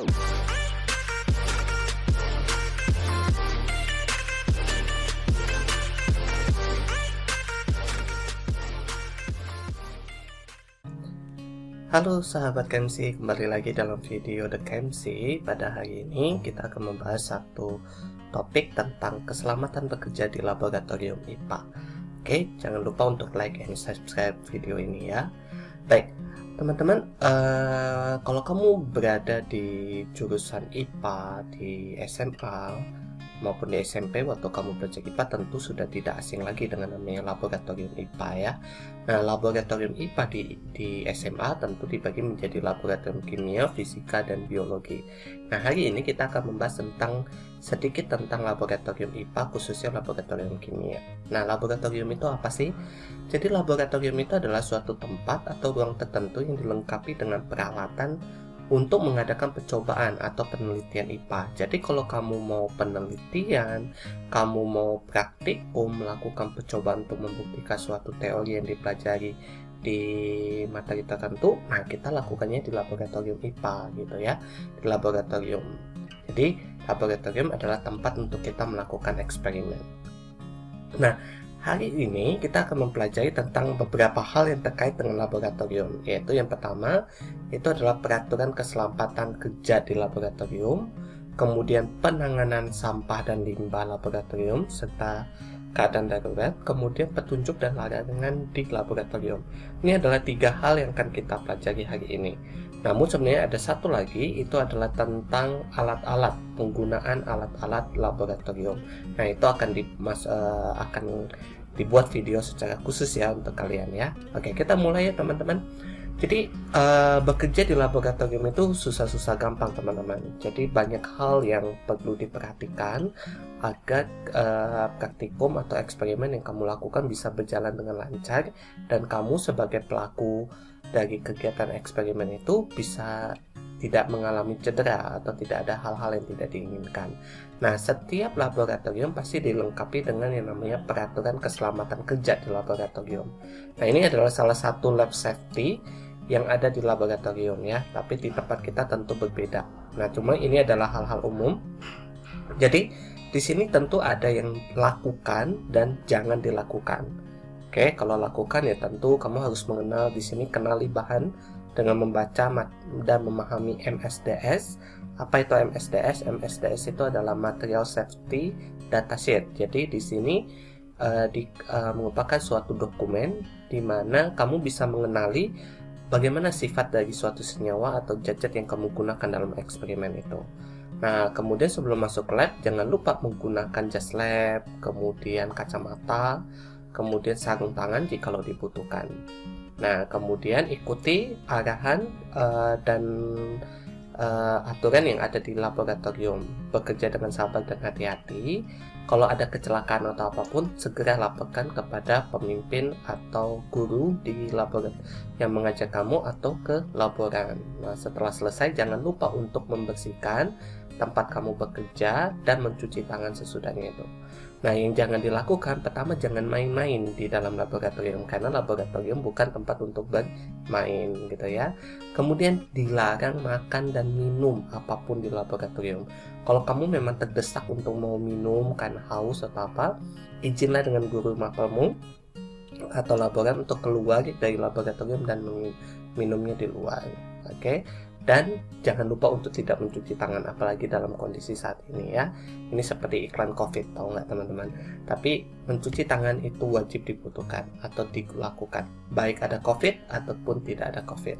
Halo sahabat KMC, kembali lagi dalam video The KMC. Pada hari ini kita akan membahas satu topik tentang keselamatan bekerja di laboratorium IPA. Oke, jangan lupa untuk like and subscribe video ini ya. Baik, teman-teman, kalau kamu berada di jurusan IPA di SMA maupun di SMP waktu kamu belajar IPA, tentu sudah tidak asing lagi dengan namanya laboratorium IPA ya. Nah, laboratorium IPA di SMA tentu dibagi menjadi laboratorium kimia, fisika, dan biologi. Nah, hari ini kita akan membahas sedikit tentang laboratorium IPA, khususnya laboratorium kimia. Nah, laboratorium itu apa sih? Jadi laboratorium itu adalah suatu tempat atau ruang tertentu yang dilengkapi dengan peralatan untuk mengadakan percobaan atau penelitian IPA. Jadi kalau kamu mau penelitian, kamu mau praktikum, melakukan percobaan untuk membuktikan suatu teori yang dipelajari di materi tertentu, nah kita lakukannya di laboratorium IPA gitu ya, di laboratorium. Jadi laboratorium adalah tempat untuk kita melakukan eksperimen. Nah, hari ini kita akan mempelajari tentang beberapa hal yang terkait dengan laboratorium, yaitu yang pertama itu adalah peraturan keselamatan kerja di laboratorium, kemudian penanganan sampah dan limbah laboratorium, serta keadaan darurat, kemudian petunjuk dan larangan di laboratorium. Ini adalah 3 hal yang akan kita pelajari hari ini. Namun sebenarnya ada satu lagi, itu adalah tentang alat-alat, penggunaan alat-alat laboratorium. Nah, itu akan dibuat video secara khusus ya untuk kalian ya. Oke, kita mulai ya teman-teman. Jadi bekerja di laboratorium itu susah-susah gampang teman-teman. Jadi banyak hal yang perlu diperhatikan agar praktikum atau eksperimen yang kamu lakukan bisa berjalan dengan lancar, dan kamu sebagai pelaku dari kegiatan eksperimen itu bisa tidak mengalami cedera atau tidak ada hal-hal yang tidak diinginkan. Nah, setiap laboratorium pasti dilengkapi dengan yang namanya peraturan keselamatan kerja di laboratorium. Nah, ini adalah salah satu lab safety yang ada di laboratorium ya, tapi di tempat kita tentu berbeda. Nah, cuma ini adalah hal-hal umum. Jadi, di sini tentu ada yang lakukan dan jangan dilakukan. Oke, kalau lakukan ya tentu kamu harus mengenal di sini, kenali bahan dengan membaca dan memahami MSDS. Apa itu MSDS? MSDS itu adalah Material Safety Datasheet. Jadi di sini merupakan suatu dokumen di mana kamu bisa mengenali bagaimana sifat dari suatu senyawa atau zat yang kamu gunakan dalam eksperimen itu. Nah, kemudian sebelum masuk lab, jangan lupa menggunakan jas lab, kemudian kacamata, kemudian sarung tangan jikalau dibutuhkan. Nah, kemudian ikuti arahan dan aturan yang ada di laboratorium. Bekerja dengan sabar dan hati-hati. Kalau ada kecelakaan atau apapun, segera laporkan kepada pemimpin atau guru di laboratorium yang mengajar kamu atau ke laboran. Nah, setelah selesai, jangan lupa untuk membersihkan tempat kamu bekerja dan mencuci tangan sesudahnya itu. Nah, yang jangan dilakukan, pertama jangan main-main di dalam laboratorium, karena laboratorium bukan tempat untuk bermain gitu ya. Kemudian dilarang makan dan minum apapun di laboratorium. Kalau kamu memang terdesak untuk mau minum karena haus atau apa, izinlah dengan guru mapelmu atau laboran untuk keluar dari laboratorium dan minumnya di luar. Oke. Dan jangan lupa untuk tidak mencuci tangan, apalagi dalam kondisi saat ini ya. Ini seperti iklan COVID, tahu nggak teman-teman? Tapi mencuci tangan itu wajib dibutuhkan atau dilakukan, baik ada COVID ataupun tidak ada COVID.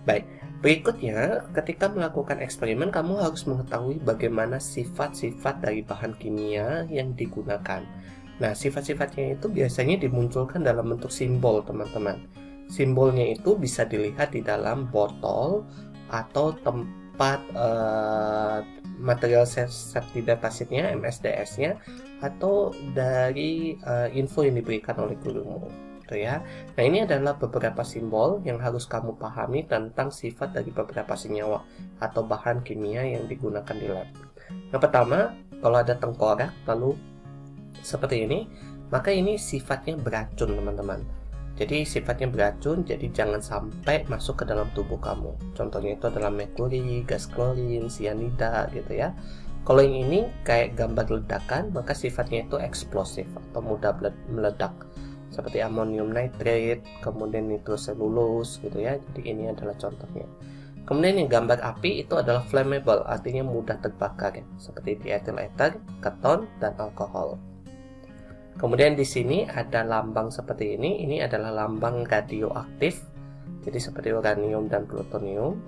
Baik, berikutnya ketika melakukan eksperimen, kamu harus mengetahui bagaimana sifat-sifat dari bahan kimia yang digunakan. Nah, sifat-sifatnya itu biasanya dimunculkan dalam bentuk simbol teman-teman. Simbolnya itu bisa dilihat di dalam botol atau tempat material safety datasheet-nya, MSDS-nya, atau dari info yang diberikan oleh gurumu, gitu ya. Nah, ini adalah beberapa simbol yang harus kamu pahami tentang sifat dari beberapa senyawa atau bahan kimia yang digunakan di lab. Yang pertama, kalau ada tengkorak lalu seperti ini, maka ini sifatnya beracun teman-teman. Jadi sifatnya beracun, jadi jangan sampai masuk ke dalam tubuh kamu. Contohnya itu adalah merkuri, gas klorin, sianida gitu ya. Kalau yang ini kayak gambar ledakan, maka sifatnya itu eksplosif atau mudah meledak, seperti amonium nitrate, kemudian nitroselulose gitu ya. Jadi ini adalah contohnya. Kemudian yang gambar api itu adalah flammable, artinya mudah terbakar ya, seperti diethyl ether, keton, dan alkohol. Kemudian di sini ada lambang seperti ini adalah lambang radioaktif, jadi seperti uranium dan plutonium.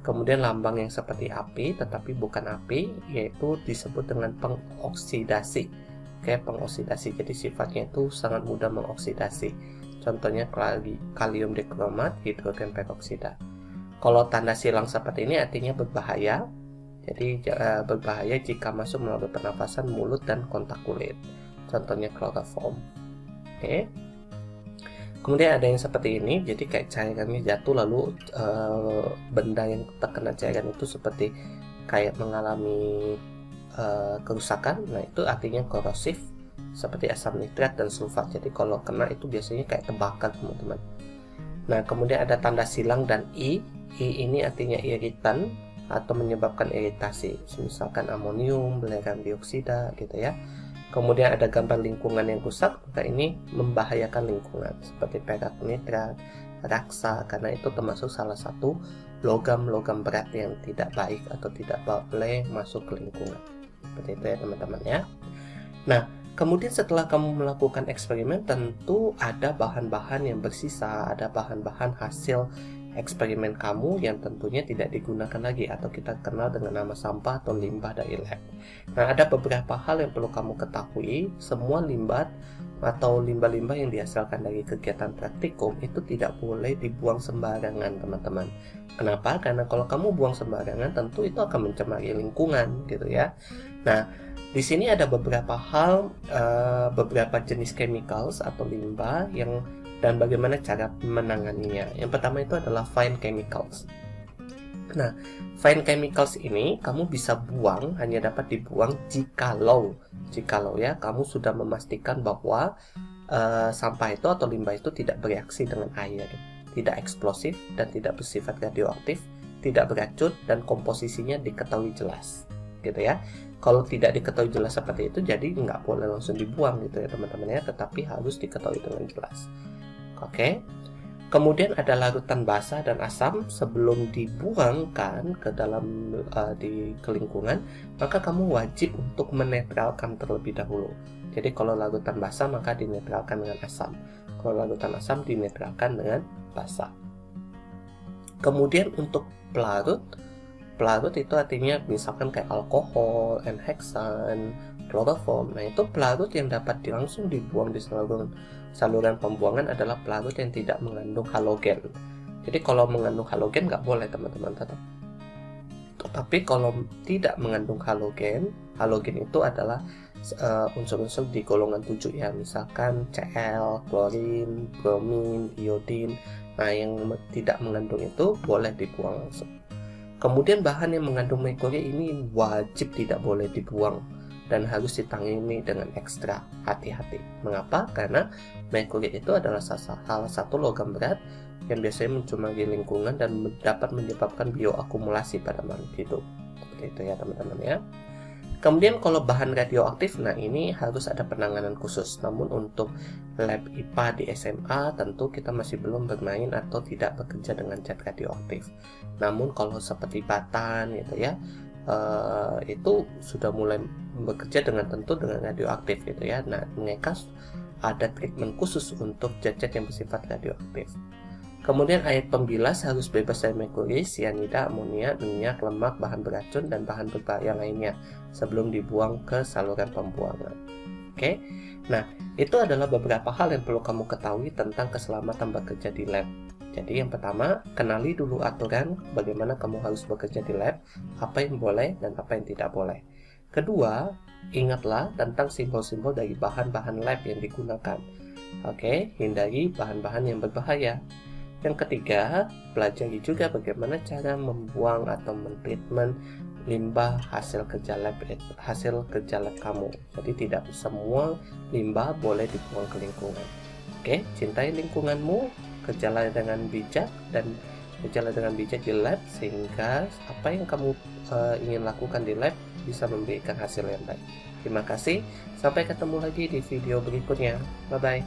Kemudian lambang yang seperti api tetapi bukan api, yaitu disebut dengan pengoksidasi. Oke, pengoksidasi, jadi sifatnya itu sangat mudah mengoksidasi. Contohnya kalium dikromat, hidrogen peroksida. Kalau tanda silang seperti ini artinya berbahaya. Jadi berbahaya jika masuk melalui pernafasan, mulut, dan kontak kulit. Contohnya chloroform. Oke. Kemudian ada yang seperti ini, jadi kayak cairannya jatuh lalu benda yang terkena cairan itu seperti kayak mengalami kerusakan. Nah, itu artinya korosif, seperti asam nitrat dan sulfat. Jadi kalau kena itu biasanya kayak terbakar, teman-teman. Nah, kemudian ada tanda silang dan I. I ini artinya iritan atau menyebabkan iritasi, misalkan amonium, belerang dioksida gitu ya. Kemudian ada gambar lingkungan yang rusak, maka ini membahayakan lingkungan, seperti perak nitrat, raksa, karena itu termasuk salah satu logam-logam berat yang tidak baik atau tidak boleh masuk ke lingkungan. Seperti itu ya teman-teman ya. Nah, kemudian setelah kamu melakukan eksperimen, tentu ada bahan-bahan yang bersisa, ada bahan-bahan hasil eksperimen kamu yang tentunya tidak digunakan lagi atau kita kenal dengan nama sampah atau limbah dari lab. Nah, ada beberapa hal yang perlu kamu ketahui. Semua limbah atau limbah-limbah yang dihasilkan dari kegiatan praktikum itu tidak boleh dibuang sembarangan, teman-teman. Kenapa? Karena kalau kamu buang sembarangan, tentu itu akan mencemari lingkungan gitu ya. Nah, di sini ada beberapa hal, beberapa jenis chemicals atau limbah dan bagaimana cara menanganinya. Yang pertama itu adalah fine chemicals. Nah, fine chemicals ini kamu bisa buang, hanya dapat dibuang jikalau ya kamu sudah memastikan bahwa sampah itu atau limbah itu tidak bereaksi dengan air, tidak eksplosif dan tidak bersifat radioaktif, tidak beracun, dan komposisinya diketahui jelas gitu ya. Kalau tidak diketahui jelas seperti itu, jadi nggak boleh langsung dibuang gitu ya teman-teman ya, tetapi harus diketahui dengan jelas. Oke. Kemudian ada larutan basa dan asam sebelum dibuangkan ke dalam ke lingkungan, maka kamu wajib untuk menetralkan terlebih dahulu. Jadi kalau larutan basa maka dinetralkan dengan asam. Kalau larutan asam dinetralkan dengan basa. Kemudian untuk pelarut itu artinya misalkan kayak alkohol, N-heksan, kloroform. Nah, itu pelarut yang dapat langsung dibuang di saluran pembuangan adalah pelarut yang tidak mengandung halogen. Jadi kalau mengandung halogen nggak boleh teman-teman tetap. Tapi kalau tidak mengandung halogen itu adalah unsur-unsur di golongan 7 ya, misalkan Cl, klorin, bromin, iodin. Nah, yang tidak mengandung itu boleh dibuang langsung. Kemudian bahan yang mengandung merkuri ini wajib tidak boleh dibuang dan harus ditangani dengan ekstra hati-hati. Mengapa? Karena merkuri itu adalah salah satu logam berat yang biasanya mencemari lingkungan dan dapat menyebabkan bioakumulasi pada makhluk hidup. Seperti itu ya teman-teman ya. Kemudian kalau bahan radioaktif, nah ini harus ada penanganan khusus. Namun untuk lab IPA di SMA tentu kita masih belum bermain atau tidak bekerja dengan zat radioaktif. Namun kalau seperti batan gitu ya, itu sudah mulai bekerja dengan radioaktif gitu ya. Nah, mereka ada treatment khusus untuk zat-zat yang bersifat radioaktif. Kemudian air pembilas harus bebas dari merkuri, sianida, amonia, minyak, lemak, bahan beracun, dan bahan berbahaya lainnya sebelum dibuang ke saluran pembuangan. Oke, nah itu adalah beberapa hal yang perlu kamu ketahui tentang keselamatan bekerja di lab. Jadi yang pertama, kenali dulu aturan bagaimana kamu harus bekerja di lab, apa yang boleh dan apa yang tidak boleh. Kedua, ingatlah tentang simbol-simbol dari bahan-bahan lab yang digunakan. Oke, hindari bahan-bahan yang berbahaya. Yang ketiga, pelajari juga bagaimana cara membuang atau mentreatment limbah hasil kerja lab kamu. Jadi tidak semua limbah boleh dibuang ke lingkungan. Oke, cintai lingkunganmu, kerjalah dengan bijak dan berjalan dengan bijak di lab sehingga apa yang kamu ingin lakukan di lab bisa memberikan hasil yang baik. Terima kasih, sampai ketemu lagi di video berikutnya. Bye bye.